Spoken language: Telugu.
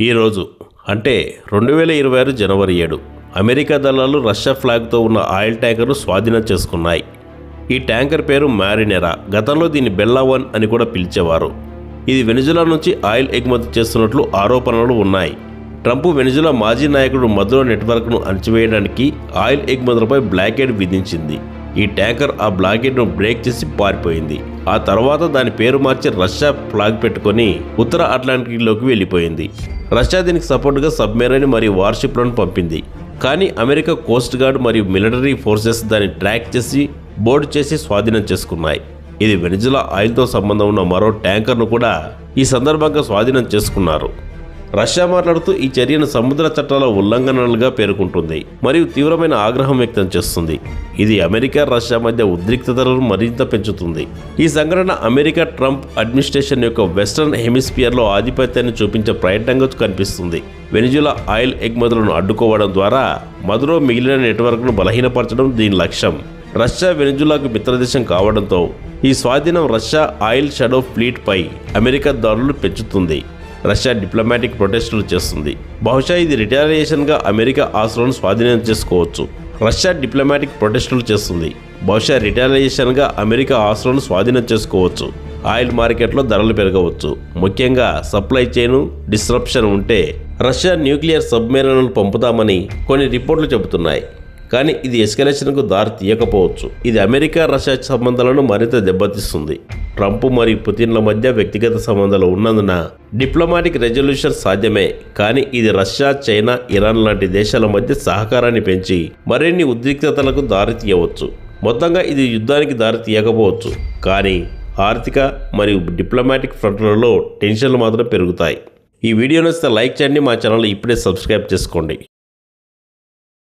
ఈరోజు అంటే 2026 జనవరి 7 అమెరికా దళాలు రష్యా ఫ్లాగ్తో ఉన్న ఆయిల్ ట్యాంకర్ను స్వాధీనం చేసుకున్నాయి. ఈ ట్యాంకర్ పేరు మారినెరా. గతంలో దీన్ని బెల్లా 1 అని కూడా పిలిచేవారు. ఇది వెనిజులా నుంచి ఆయిల్ ఎగుమతి చేస్తున్నట్లు ఆరోపణలు ఉన్నాయి. ట్రంప్ వెనిజులా మాజీ నాయకుడు మదురో నెట్వర్క్ను అణచివేయడానికి ఆయిల్ ఎగుమతులపై బ్లాకేడ్ విధించింది. ఈ ట్యాంకర్ ఆ బ్లాకేడ్ను బ్రేక్ చేసి పారిపోయింది. ఆ తర్వాత దాని పేరు మార్చి రష్యా ఫ్లాగ్ పెట్టుకొని ఉత్తర అట్లాంటిక్లోకి వెళ్ళిపోయింది. రష్యా దీనికి సపోర్టుగా సబ్మెరైన్ మరియు వార్షిప్లను పంపింది. కానీ అమెరికా కోస్ట్ గార్డ్ మరియు మిలిటరీ ఫోర్సెస్ దాన్ని ట్రాక్ చేసి బోర్డు చేసి స్వాధీనం చేసుకున్నాయి. ఇది వెనిజులా ఆయిల్తో సంబంధం ఉన్న మరో ట్యాంకర్ను కూడా ఈ సందర్భంగా స్వాధీనం చేసుకున్నారు. రష్యా మాట్లాడుతూ ఈ చర్యను సముద్ర చట్టాల ఉల్లంఘనలుగా పేర్కొంటుంది మరియు తీవ్రమైన ఆగ్రహం వ్యక్తం చేస్తుంది. ఇది అమెరికా రష్యా మధ్య ఉద్రిక్తతలను మరింత పెంచుతుంది. ఈ సంఘటన అమెరికా ట్రంప్ అడ్మినిస్ట్రేషన్ యొక్క వెస్టర్న్ హెమిస్ఫియర్లో ఆధిపత్యాన్ని చూపించే ప్రయత్నంగా కనిపిస్తుంది. వెనిజులా ఆయిల్ ఎగుమతులను అడ్డుకోవడం ద్వారా మదురో మిగిలిన నెట్వర్క్ను బలహీనపరచడం దీని లక్ష్యం. రష్యా వెనిజులాకు మిత్రదేశం కావడంతో ఈ స్వాధీనం రష్యా ఆయిల్ షాడో ఫ్లీట్ పై అమెరికా దాడులు పెంచుతుంది. రష్యా డిప్లొమాటిక్ ప్రొటెస్టులు చేస్తుంది. బహుశా ఇది రిటాలియేషన్గా అమెరికా ఆస్తులను స్వాధీనం చేసుకోవచ్చు. రష్యా డిప్లొమాటిక్ ప్రొటెస్టులు చేస్తుంది. బహుశా రిటాలియేషన్గా అమెరికా ఆస్తులను స్వాధీనం చేసుకోవచ్చు. ఆయిల్ మార్కెట్లో ధరలు పెరగవచ్చు. ముఖ్యంగా సప్లై చైన్ డిస్రప్షన్ ఉంటే రష్యా న్యూక్లియర్ సబ్మెరైన్లను పంపుతామని కొన్ని రిపోర్టులు చెబుతున్నాయి. కానీ ఇది ఎస్కలేషన్కు దారి తీయకపోవచ్చు. ఇది అమెరికా రష్యా సంబంధాలను మరింత దెబ్బతీస్తుంది. ట్రంప్ మరియు పుతిన్ల మధ్య వ్యక్తిగత సంబంధాలు ఉన్నందున డిప్లొమాటిక్ రెజల్యూషన్ సాధ్యమే. కానీ ఇది రష్యా, చైనా, ఇరాన్ లాంటి దేశాల మధ్య సహకారాన్ని పెంచి మరిన్ని ఉద్రిక్తతలకు దారి తీయవచ్చు. మొత్తంగా ఇది యుద్ధానికి దారి తీయకపోవచ్చు. కానీ ఆర్థిక మరియు డిప్లొమాటిక్ ఫ్రంట్లలో టెన్షన్లు మాత్రం పెరుగుతాయి. ఈ వీడియో నచ్చితే లైక్ చేయండి. మా ఛానల్ ఇప్పుడే సబ్స్క్రైబ్ చేసుకోండి.